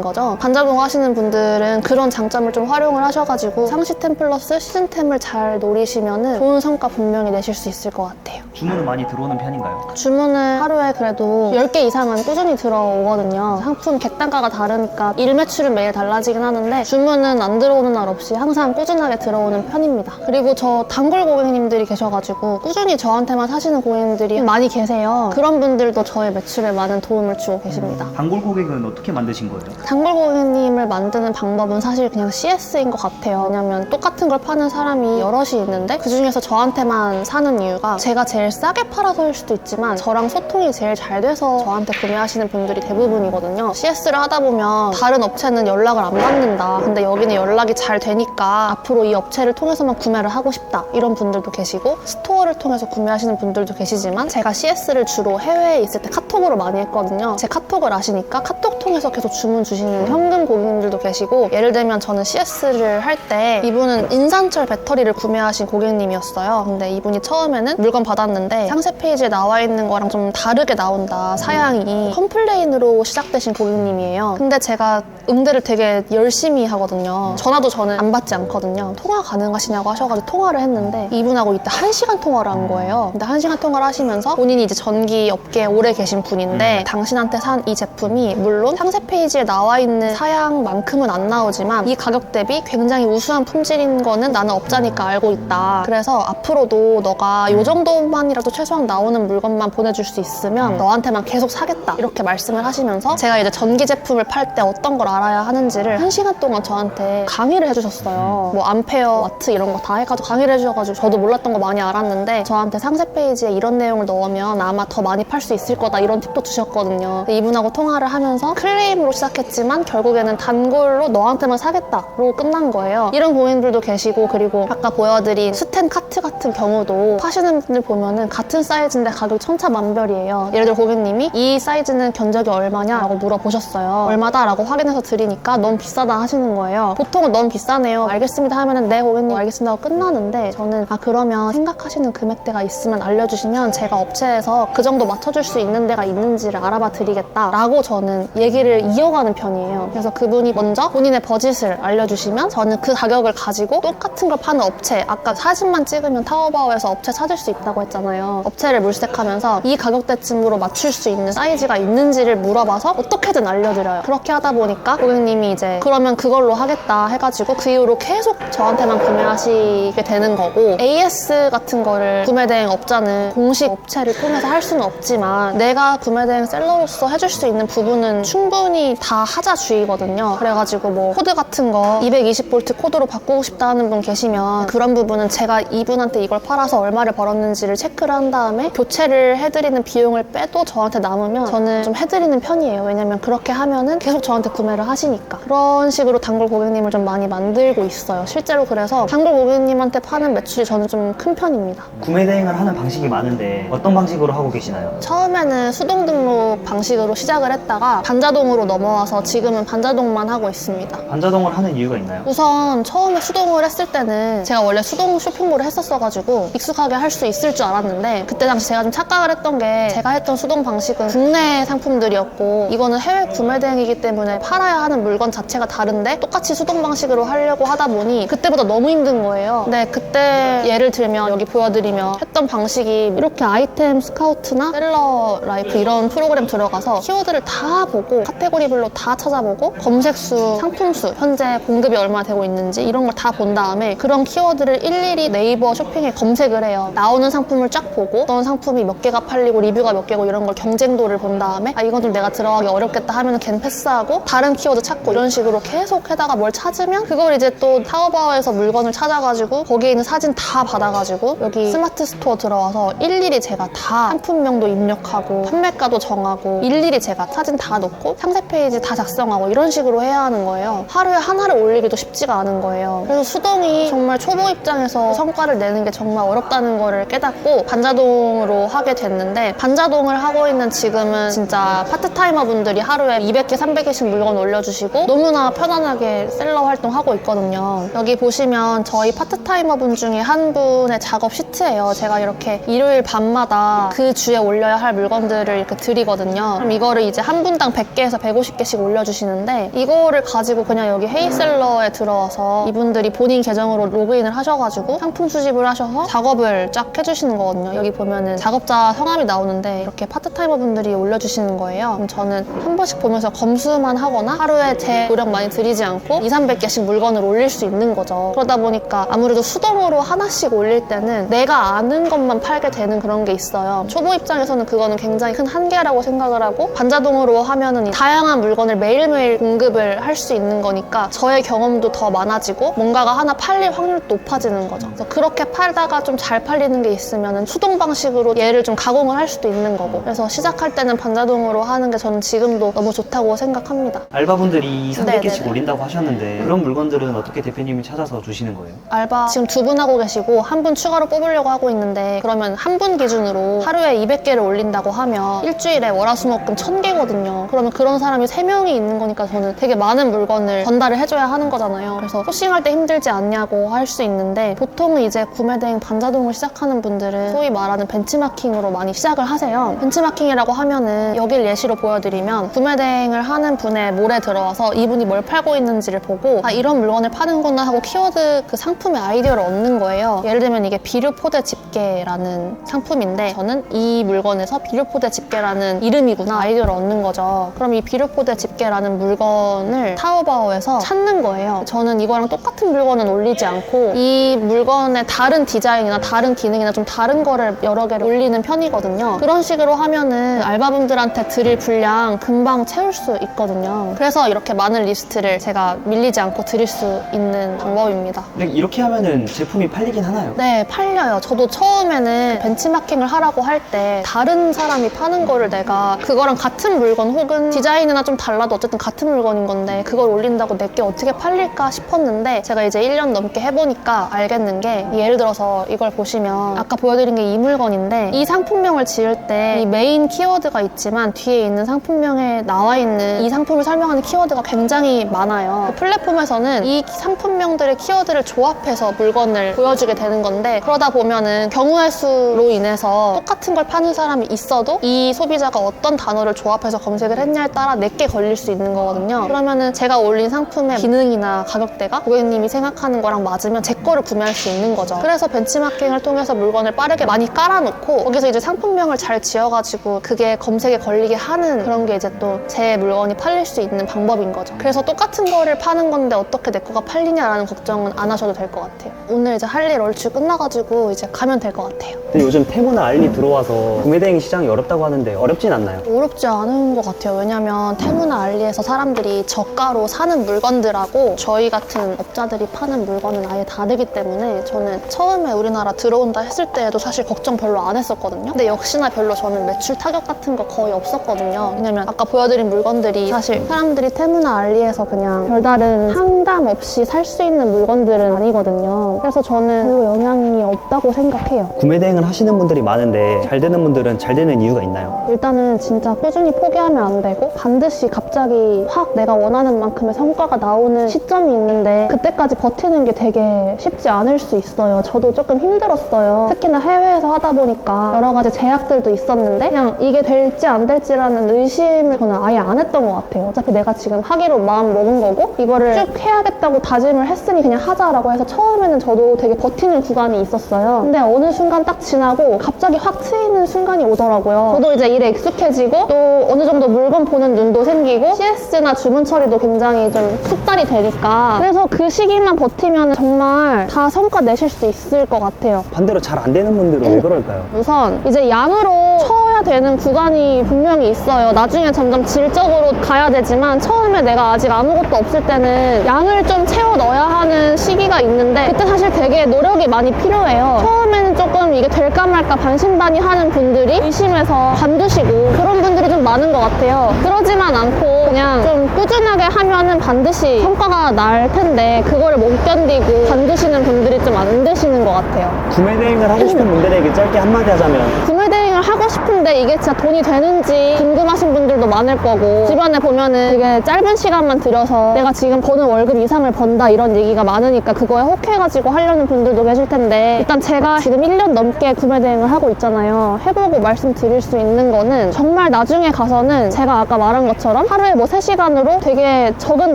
거죠. 반자동 하시는 분들은 그런 장점을 좀 활용을 하셔가지고 상시템 플러스 시즌템을 잘 노리시면은 좋은 성과 분명히 내실 수 있을 것 같아요. 주문은 많이 들어오는 편인가요? 주문은 하루에 그래도 10개 이상은 꾸준히 들어오거든요. 상품 객단가가 다르니까 일 매출은 매일 달라지긴 하는데 주문은 안 들어오는 날 없이 항상 꾸준하게 들어오는 편입니다. 그리고 저 단골 고객님들이 계셔가지고 꾸준히 저한테만 사시는 고객님들이 많이 계세요. 그런 분들도 저의 매출에 많은 도움을 주고 계십니다. 단골 고객은 어떻게 만드신 거예요? 단골 고객님을 만드는 방법은 사실 그냥 CS인 것 같아요. 왜냐면 똑같은 걸 파는 사람이 여럿이 있는데 그 중에서 저한테만 사는 이유가 제가 제일 싸게 팔아서일 수도 있지만 저랑 소통이 제일 잘 돼서 저한테 구매하시는 분들이 대부분이거든요. CS를 하다 보면 다른 업체는 연락을 안 받는다. 근데 여기는 연락이 잘 되니까 앞으로 이 업체를 통해서만 구매를 하고 싶다. 이런 분들도 계시고, 스토어를 통해서 구매하시는 분들도 분들도 계시지만 제가 CS를 주로 해외에 있을 때 카톡으로 많이 했거든요. 제 카톡을 아시니까 카톡 통해서 계속 주문 주시는 현금 고객님들도 계시고, 예를 들면 저는 CS를 할 때 이분은 인산철 배터리를 구매하신 고객님이었어요. 근데 이분이 처음에는 물건 받았는데 상세 페이지에 나와 있는 거랑 좀 다르게 나온다, 사양이. 컴플레인으로 시작되신 고객님이에요. 근데 제가 응대를 되게 열심히 하거든요. 전화도 저는 안 받지 않거든요. 통화 가능하시냐고 하셔가지고 통화를 했는데 이분하고 이때 1시간 통화를 한 거예요. 근데 1시간 통화를 하시면서 본인이 이제 전기 업계에 오래 계신 분인데 당신한테 산 이 제품이 물론 상세 페이지에 나와 있는 사양만큼은 안 나오지만 이 가격 대비 굉장히 우수한 품질인 거는 나는 업자니까 알고 있다. 그래서 앞으로도 너가 이 정도만이라도 최소한 나오는 물건만 보내줄 수 있으면 너한테만 계속 사겠다, 이렇게 말씀을 하시면서 제가 이제 전기 제품을 팔 때 어떤 걸 알아야 하는지를 1시간 동안 저한테 강의를 해주셨어요. 뭐 암페어, 와트 이런 거 다 해가지고 강의를 해주셔가지고 저도 몰랐던 거 많이 알았는데 저한테 상세 페이지에 이런 내용을 넣으면 아마 더 많이 팔 수 있을 거다, 이런 팁도 주셨거든요. 이분하고 통화를 하면서 클레임으로 시작했지만 결국에는 단골로 너한테만 사겠다로 끝난 거예요. 이런 고객님들도 계시고, 그리고 아까 보여드린 스텐 카트 같은 경우도 파시는 분들 보면은 같은 사이즈인데 가격이 천차만별이에요. 예를 들어 고객님이 이 사이즈는 견적이 얼마냐라고 물어보셨어요. 얼마다라고 확인해서 드리니까 너무 비싸다 하시는 거예요. 보통은 너무 비싸네요, 알겠습니다 하면은 네 고객님 알겠습니다 하고 끝나는데, 저는 그러면 생각하시는 금액대가 있으면 알려주시면 제가 업체에서 그 정도 맞춰줄 수 있는 데가 있는지를 알아봐 드리겠다 라고 저는 얘기를 이어가는 편이에요. 그래서 그분이 먼저 본인의 버짓을 알려주시면 저는 그 가격을 가지고 똑같은 걸 파는 업체, 아까 사진만 찍으면 타오바오에서 업체 찾을 수 있다고 했잖아요. 업체를 물색하면서 이 가격대쯤으로 맞출 수 있는 사이즈가 있는지를 물어봐서 어떻게든 알려드려요. 그렇게 하다 보니까 고객님이 이제 그러면 그걸로 하겠다 해가지고 그 이후로 계속 저한테만 구매하시게 되는 거고, AS 같은 거를 구매대행 업자는 공식 업체를 통해서 할 수는 없지만 내가 구매대행 셀러로서 해줄 수 있는 부분은 충분히 다 하자주의거든요. 그래가지고 뭐 코드 같은 거 220V 코드로 바꾸고 싶다 하는 분 계시면 그런 부분은 제가 이분한테 이걸 팔아서 얼마를 벌었는지를 체크를 한 다음에 교체를 해드리는 비용을 빼도 저한테 남으면 저는 좀 해드리는 편이에요. 왜냐면 그렇게 하면은 계속 저한테 구매를 하시니까. 그런 식으로 단골 고객님을 좀 많이 만들고 있어요. 실제로 그래서 단골 고객님한테 파는 매출이 저는 좀 큰 편입니다. 구매 대행을 하는 방식이 많은데 어떤 방식으로 하고 계시나요? 처음에는 수동 등록 방식으로 시작을 했다가 반자동으로 넘어와서 지금은 반자동만 하고 있습니다. 반자동을 하는 이유가 있나요? 우선 처음에 수동을 했을 때는 제가 원래 수동 쇼핑몰을 했었어가지고 익숙하게 할 수 있을 줄 알았는데, 그때 당시 제가 좀 착각을 했던 게 제가 했던 수동 방식은 국내 상품들이었고 이거는 해외 구매 대행이기 때문에 팔아야 하는 물건 자체가 다른데 똑같이 수동 방식으로 하려고 하다 보니 그때보다 너무 힘든 거예요. 근데 그때 예를 들면 여기 보여드리면 했던 방식이 이렇게 아이템 스카우트나 셀러 라이프 이런 프로그램 들어가서 키워드를 다 보고 카테고리별로 다 찾아보고 검색수, 상품수, 현재 공급이 얼마나 되고 있는지 이런 걸 다 본 다음에 그런 키워드를 일일이 네이버 쇼핑에 검색을 해요. 나오는 상품을 쫙 보고 어떤 상품이 몇 개가 팔리고 리뷰가 몇 개고 이런 걸 경쟁도를 본 다음에 이건 좀 내가 들어가기 어렵겠다 하면 걔는 패스하고 다른 키워드 찾고 이런 식으로 계속 해다가 뭘 찾으면 그걸 이제 또 타오바오에서 물건을 찾아가지고 거기에 있는 사진 다 받아가지고 여기 스마트 스토어 들어와서 일일이 제가 다 상품명도 입력하고 판매가도 정하고 일일이 제가 사진 다 넣고 상세 페이지 다 작성하고 이런 식으로 해야 하는 거예요. 하루에 하나를 올리기도 쉽지가 않은 거예요. 그래서 수동이 정말 초보 입장에서 성과를 내는 게 정말 어렵다는 거를 깨닫고 반자동으로 하게 됐는데, 반자동을 하고 있는 지금은 진짜 파트타이머 분들이 하루에 200개, 300개씩 물건 올려주시고 너무나 편안하게 셀러 활동하고 있거든요. 여기 보시면 저희 파트타이머 분 중에 한 분의 작업 시트예요. 제가 이렇게 일요일 밤마다 그 주에 올려야 할 물건들을 이렇게 드리거든요. 그럼 이거를 이제 한 분당 100개에서 150개씩 올려주시는데 이거를 가지고 그냥 여기 헤이셀러에 들어와서 이분들이 본인 계정으로 로그인을 하셔가지고 상품 수집을 하셔서 작업을 쫙 해주시는 거거든요. 여기 보면은 작업자 성함이 나오는데 이렇게 파트타이머 분들이 올려주시는 거예요. 그럼 저는 한 번씩 보면서 검수만 하거나 하루에 제 노력 많이 들이지 않고 200~300개씩 물건을 올릴 수 있는 거죠. 그러다 보니까 아무래도 수동으로 하나씩 올릴 때는 내가 아는 것만 팔게 되는 그런 게 있어요. 초보 입장에서는 그거는 굉장히 큰 한계라고 생각을 하고, 반자동으로 하면은 다양한 물건을 매일매일 공급을 할 수 있는 거니까 저의 경험도 더 많아지고 뭔가가 하나 팔릴 확률도 높아지는 거죠. 그래서 그렇게 팔다가 좀 잘 팔리는 게 있으면 수동 방식으로 얘를 좀 가공을 할 수도 있는 거고, 그래서 시작할 때는 반자동으로 하는 게 저는 지금도 너무 좋다고 생각합니다. 알바분들이 300개씩 네네네. 올린다고 하셨는데 그런 물건들은 어떻게 대표님이 찾아서 주시는 거예요? 알바 지금 2분 하고 계시고 한 분 추가로 뽑으려고 하고 있는데, 그러면 보면은 한 분 기준으로 하루에 200개를 올린다고 하면 일주일에 월화수목금 1000개거든요. 그러면 그런 사람이 3명이 있는 거니까 저는 되게 많은 물건을 전달을 해줘야 하는 거잖아요. 그래서 소싱할 때 힘들지 않냐고 할 수 있는데 보통은 이제 구매대행 반자동을 시작하는 분들은 소위 말하는 벤치마킹으로 많이 시작을 하세요. 벤치마킹이라고 하면은 여길 예시로 보여드리면 구매대행을 하는 분의 몰에 들어와서 이분이 뭘 팔고 있는지를 보고 아 이런 물건을 파는구나 하고 키워드 그 상품의 아이디어를 얻는 거예요. 예를 들면 이게 비료포대 집게라는 상품인데 저는 이 물건에서 비료포대 집게라는 이름이구나 아이디어를 얻는 거죠. 그럼 이 비료포대 집게라는 물건을 타오바오에서 찾는 거예요. 저는 이거랑 똑같은 물건은 올리지 않고 이 물건의 다른 디자인이나 다른 기능이나 좀 다른 거를 여러 개를 올리는 편이거든요. 그런 식으로 하면은 알바분들한테 드릴 분량 금방 채울 수 있거든요. 그래서 이렇게 많은 리스트를 제가 밀리지 않고 드릴 수 있는 방법입니다. 근데 이렇게 하면은 제품이 팔리긴 하나요? 네, 팔려요. 저도 처음에는 벤치마킹을 하라고 할 때 다른 사람이 파는 거를 내가 그거랑 같은 물건 혹은 디자인이나 좀 달라도 어쨌든 같은 물건인 건데 그걸 올린다고 내게 어떻게 팔릴까 싶었는데 제가 이제 1년 넘게 해보니까 알겠는 게 예를 들어서 이걸 보시면 아까 보여드린 게 이 물건인데 이 상품명을 지을 때 이 메인 키워드가 있지만 뒤에 있는 상품명에 나와 있는 이 상품을 설명하는 키워드가 굉장히 많아요. 그 플랫폼에서는 이 상품명들의 키워드를 조합해서 물건을 보여주게 되는 건데 그러다 보면은 경우의 수로 인해서 똑같은 걸 파는 사람이 있어도 이 소비자가 어떤 단어를 조합해서 검색을 했냐에 따라 내게 걸릴 수 있는 거거든요. 그러면은 제가 올린 상품의 기능이나 가격대가 고객님이 생각하는 거랑 맞으면 제 거를 구매할 수 있는 거죠. 그래서 벤치마킹을 통해서 물건을 빠르게 많이 깔아놓고 거기서 이제 상품명을 잘 지어가지고 그게 검색에 걸리게 하는 그런 게 이제 또 제 물건이 팔릴 수 있는 방법인 거죠. 그래서 똑같은 거를 파는 건데 어떻게 내 거가 팔리냐라는 걱정은 안 하셔도 될 것 같아요. 오늘 이제 할 일 얼추 끝나가지고 이제 가면 될 것 같아요. 근데 요즘 테무나 알리 들어와서 구매대행 시장이 어렵다고 하는데 어렵진 않나요? 어렵지 않은 것 같아요. 왜냐면 테무나 알리에서 사람들이 저가로 사는 물건들하고 저희 같은 업자들이 파는 물건은 아예 다르기 때문에 저는 처음에 우리나라 들어온다 했을 때에도 사실 걱정 별로 안 했었거든요. 근데 역시나 별로 저는 매출 타격 같은 거 거의 없었거든요. 왜냐면 아까 보여드린 물건들이 사실 사람들이 테무나 알리에서 그냥 별다른 상담 없이 살 수 있는 물건들은 아니거든요. 그래서 저는 별로 영향이 없다고 생각해요. 구매대행을 하시는 분들이 많은데 잘 되는 분들은 잘 되는 이유가 있나요? 일단은 진짜 꾸준히 포기하면 안 되고 반드시 갑자기 확 내가 원하는 만큼의 성과가 나오는 시점이 있는데 그때까지 버티는 게 되게 쉽지 않을 수 있어요. 저도 조금 힘들었어요. 특히나 해외에서 하다 보니까 여러 가지 제약들도 있었는데 그냥 이게 될지 안 될지라는 의심을 저는 아예 안 했던 것 같아요. 어차피 내가 지금 하기로 마음 먹은 거고 이거를 쭉 해야겠다고 다짐을 했으니 그냥 하자라고 해서 처음에는 저도 되게 버티는 구간이 있었어요. 근데 어느 순간 딱 지나고 갑자기 확 트이는 순간이 오더라고요. 저도 이제 일에 익숙해지고 또 어느 정도 물건 보는 눈도 생기고 CS나 주문 처리도 굉장히 좀 숙달이 되니까 그래서 그 시기만 버티면 정말 다 성과 내실 수 있을 것 같아요. 반대로 잘 안 되는 분들은 왜 그럴까요? 우선 이제 양으로 쳐야 되는 구간이 분명히 있어요. 나중에 점점 질적으로 가야 되지만 처음에 내가 아직 아무것도 없을 때는 양을 좀 채워 넣어야 하는 시기가 있는데 그때 사실 되게 노력이 많이 필요해요. 처음에는 조금 이게 될까 말까 반신반의하는 분들이 의심해서 관두시고 그런 분들이 좀 많은 것 같아요. 그러지만 않고 그냥 좀 꾸준하게 하면은 반드시 성과가 날 텐데 그거를 못 견디고 관두시는 분들이 좀 안 되시는 것 같아요. 구매대행을 하고 싶은 분들에게 짧게 한마디 하자면 구매대행을 하고 싶은데 이게 진짜 돈이 되는지 궁금하신 분들도 많을 거고 주변에 보면은 되게 짧은 시간만 들여서 내가 지금 버는 월급 이상을 번다 이런 얘기가 많으니까 그거에 혹해가지고 하려는 분들도 계실 텐데 일단 제가 지금 1년 넘게 구매대행을 하고 있잖아요. 해보고 말씀드릴 수 있는 거는 정말 나중에 가서는 제가 아까 말한 것처럼 하루에 뭐 3시간으로 되게 적은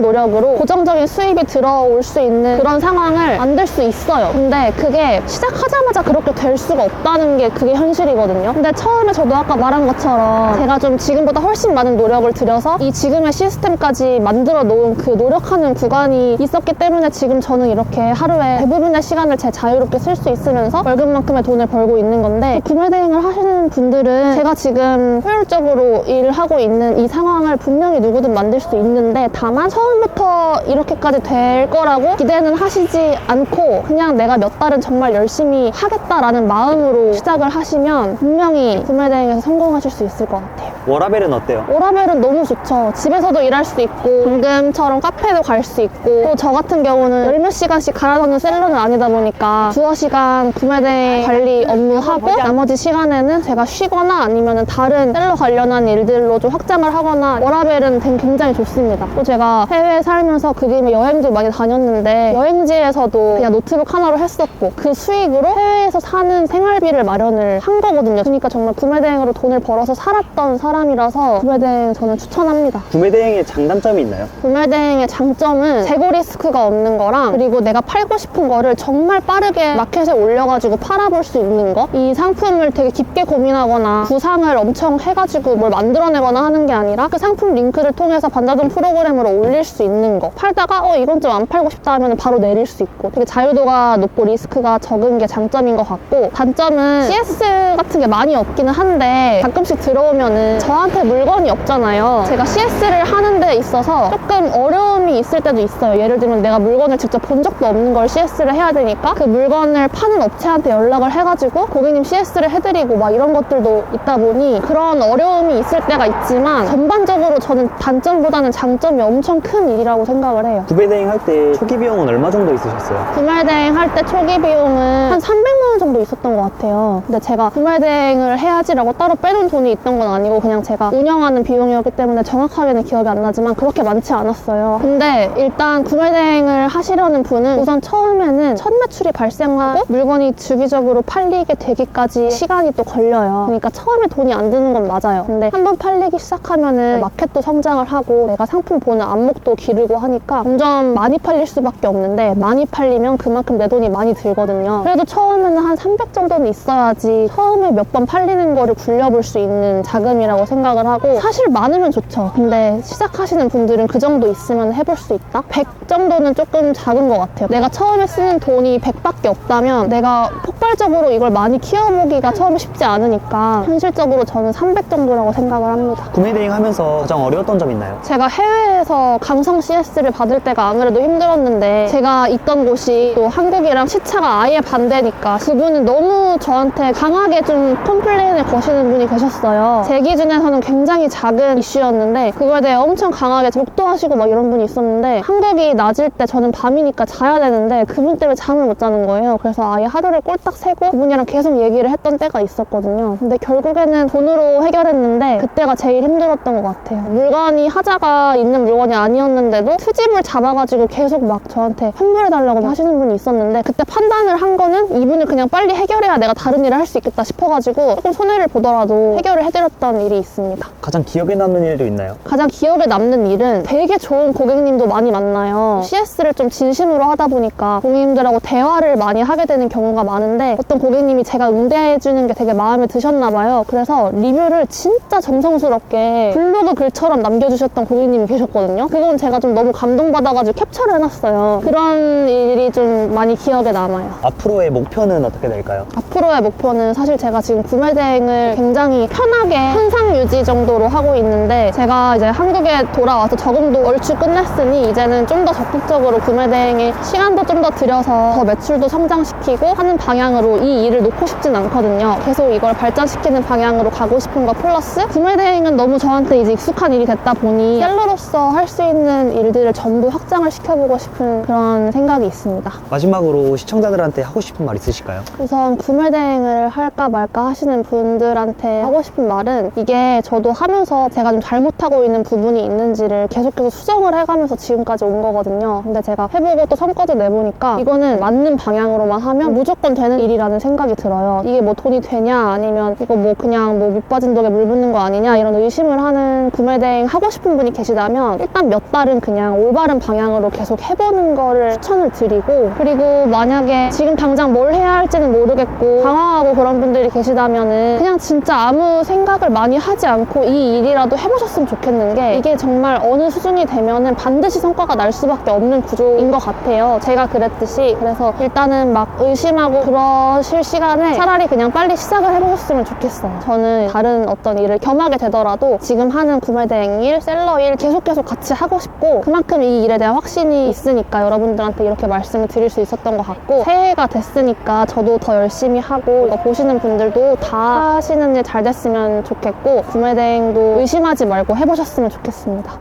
노력으로 고정적인 수입이 들어올 수 있는 그런 상황을 만들 수 있어요. 근데 그게 시작하자마자 그렇게 될 수가 없다는 게 그게 현실이거든요. 근데 처음에 저도 아까 말한 것처럼 제가 좀 지금보다 훨씬 많은 노력을 들여서 이 지금의 시스템까지 만들어 놓은 그 노력하는 구간이 있었기 때문에 지금 저는 이렇게 하루에 대부분의 시간을 제 자유롭게 쓸 수 있으면서 월급만큼의 돈을 벌고 있는 건데 구매대행을 하시는 분들은 제가 지금 효율적으로 일하고 있는 이 상황을 분명히 누구든 만들 수 있는데 다만 처음부터 이렇게까지 될 거라고 기대는 하시지 않고 그냥 내가 몇 달은 정말 열심히 하겠다라는 마음으로 시작을 하시면 분명히 구매대행에서 성공하실 수 있을 것 같아요. 워라벨은 어때요? 워라벨은 너무 좋죠. 집에서도 일할 수 있고 방금처럼 카페도 갈 수 있고 또 저 같은 경우는 열 몇 시간씩 갈아넣는 셀러는 아니다 보니까 두어 시간 구매대행 관리 업무하고 나머지 시간에는 제가 쉬거나 아니면 다른 셀러 관련한 일들로 좀 확장을 하거나 워라벨은 굉장히 좋습니다. 또 제가 해외에 살면서 그 김에 여행도 많이 다녔는데 여행지에서도 그냥 노트북 하나로 했었고 그 수익으로 해외에서 사는 생활비를 마련을 한 거거든요. 그러니까 정말 구매대행으로 돈을 벌어서 살았던 사람이라서 구매대행 저는 추천합니다. 구매대행의 장단점이 있나요? 구매대행의 장점은 재고 리스크가 없는 거랑 그리고 내가 팔고 싶은 거를 정말 빠르게 마켓에 올려가지고 팔아볼 수 있는 거. 이 상품을 되게 깊게 고민하거나 구상을 엄청 해가지고 뭘 만들어내거나 하는 게 아니라 그 상품 링크를 통해서 반자동 프로그램으로 올릴 수 있는 거. 팔다가 이건 좀 안 팔고 싶다 하면 바로 내릴 수 있고 되게 자유도가 높고 리스크가 적은 게 장점인 것 같고, 단점은 CS 같은 게 많이 없기는 한데 가끔씩 들어오면은 저한테 물건이 없잖아요. 제가 CS를 하는 데 있어서 조금 어려움이 있을 때도 있어요. 예를 들면 내가 물건을 직접 본 적도 없는 걸 CS를 해야 되니까 그 물건을 파는 업체한테 연락을 해가지고 고객님 CS를 해드리고 막 이런 것들도 있다 보니 그런 어려움이 있을 때가 있지만 전반적으로 저는 단점보다는 장점이 엄청 큰 일이라고 생각을 해요. 구매대행 할 때 초기 비용은 얼마 정도 있으셨어요? 구매대행 할 때 초기 비용은 한 300만 원 정도 있었던 것 같아요. 근데 제가 구매대행을 해야지라고 따로 빼놓은 돈이 있던 건 아니고 그냥 제가 운영하는 비용이었기 때문에 정확하게는 기억이 안 나지만 그렇게 많지 않았어요. 근데 일단 구매대행을 하시려는 분은 우선 처음에는 첫 매출이 발생하고 물건이 주기적으로 팔리게 되기까지 시간이 또 걸려요. 그러니까 처음에 돈이 안 드는 건 맞아요. 근데 한번 팔리기 시작하면은 마켓도 성장을 하고 내가 상품 보는 안목도 기르고 하니까 점점 많이 팔릴 수밖에 없는데 많이 팔리면 그만큼 내 돈이 많이 들거든요. 그래도 처음에는 한 300 정도는 있어야지 처음에 몇 번 팔리는 거를 굴려볼 수 있는 자금이라고 생각을 하고, 사실 많으면 좋죠. 근데 시작하시는 분들은 그 정도 있으면 해볼 수 있다? 100 정도는 조금 작은 것 같아요. 내가 처음에 쓰는 돈이 100밖에 없다면 내가 폭발적으로 이걸 많이 키워보기가 처음에 쉽지 않으니까 현실적으로 저는 300 정도라고 생각을 합니다. 구매대행 하면서 가장 어려웠던 점 있나요? 제가 해외에서 강성 CS를 받을 때가 아무래도 힘들었는데 제가 있던 곳이 또 한국이랑 시차가 아예 반대니까 그분은 너무 저한테 강하게 좀 컴플레인을 거시는 분이 계셨어요. 제 기준에서는 굉장히 작은 이슈였는데 그거에 대해 엄청 강하게 욕도 하시고 막 이런 분이 있었는데 한국이 낮일 때 저는 밤이니까 자야 되는데 그분 때문에 잠을 못 자는 거예요. 그래서 아예 하루를 꼴딱 새고 그분이랑 계속 얘기를 했던 때가 있었거든요. 근데 결국에는 돈으로 해결했는데 그때가 제일 힘들었던 것 같아요. 물건이 하자가 있는 물건이 아니었는데도 트집을 잡아가지고 계속 막 저한테 환불해달라고 하시는 분이 있었는데 그때 판단을 한 거는 이분을 그냥 빨리 해결해야 내가 다른 일을 할 수 있겠다 싶어가지고 조금 손해를 보더라도 해결을 해드렸던 일이 있습니다. 가장 기억에 남는 일도 있나요? 가장 기억에 남는 일은 되게 좋은 고객님도 많이 만나요. CS를 좀 진심으로 하다 보니까 고객님들하고 대화를 많이 하게 되는 경우가 많은데 어떤 고객님이 제가 응대해주는 게 되게 마음에 드셨나 봐요. 그래서 리뷰를 진짜 정성스럽게 블로그 글처럼 남겨주셨던 고객님이 계셨거든요. 그건 제가 좀 너무 감동받아가지고 캡처를 해놨어요. 그런 일이 좀 많이 기억에 남아요. 앞으로의 목표는 어떻게 될까요? 앞으로의 목표는 사실 제가 지금 구매대행을 굉장히 편하게 현상 유지 정도로 하고 있는데 제가 이제 한국에 돌아와서 적응도 얼추 끝냈으니 이제는 좀 더 적극적으로 구매대행에 시간도 좀 더 들여서 더 매출도 성장시키고 하는 방향으로 이 일을 놓고 싶진 않거든요. 계속 이걸 발전시키는 방향으로 가고 싶은 거 플러스 구매대행은 너무 저한테 이제 익숙한 일이 됐다 보니 셀러로서 할 수 있는 일들을 전부 확장을 시켜보고 싶은 그런 생각이 있습니다. 마지막으로 시청자들한테 하고 싶은 말 있으실까요? 우선 구매대행을 할까 말까 하시는 분들한테 하고 싶은 말은, 이게 저도 하면서 제가 좀 잘못하고 있는 부분이 있는지를 계속해서 수정을 해가면서 지금까지 온 거거든요. 근데 제가 해보고 또 성과도 내보니까 이거는 맞는 방향으로만 하면 무조건 되는 일이라는 생각이 들어요. 이게 뭐 돈이 되냐 아니면 이거 뭐 그냥 뭐 밑 빠진 독에 물 붓는 거 아니냐 이런 의심을 하는 구매대행 하고 싶은 분이 계시다면 일단 몇 달은 그냥 올바른 방향으로 계속 해보는 거를 추천을 드리고, 그리고 만약에 지금 당장 뭘 해야 할지는 모르겠고 당황하고 그런 분들이 계시다면은 그냥 진짜 아무 생각을 많이 하지 않고 이 일이라도 해보셨으면 좋겠는 게, 이게 정말 어느 수준이 되면은 반드시 성과가 날 수밖에 없는 구조인 것 같아요. 제가 그랬듯이. 그래서 일단은 막 의심하고 그러실 시간에 차라리 그냥 빨리 시작을 해보셨으면 좋겠어요. 저는 다른 어떤 일을 겸하게 되더라도 지금 하는 구매대행 일, 셀러 일 계속 같이 하고 싶고 그만큼 이 일에 대한 확신이 있으니까 여러분들한테 이렇게 말씀을 드릴 수 있었던 것 같고, 새해가 됐으니까 저도 더 열심히 하고 이거 보시는 분들도 다 하시는 일 잘 됐으면 좋겠고, 구매 대행도 의심하지 말고 해보셨으면 좋겠습니다.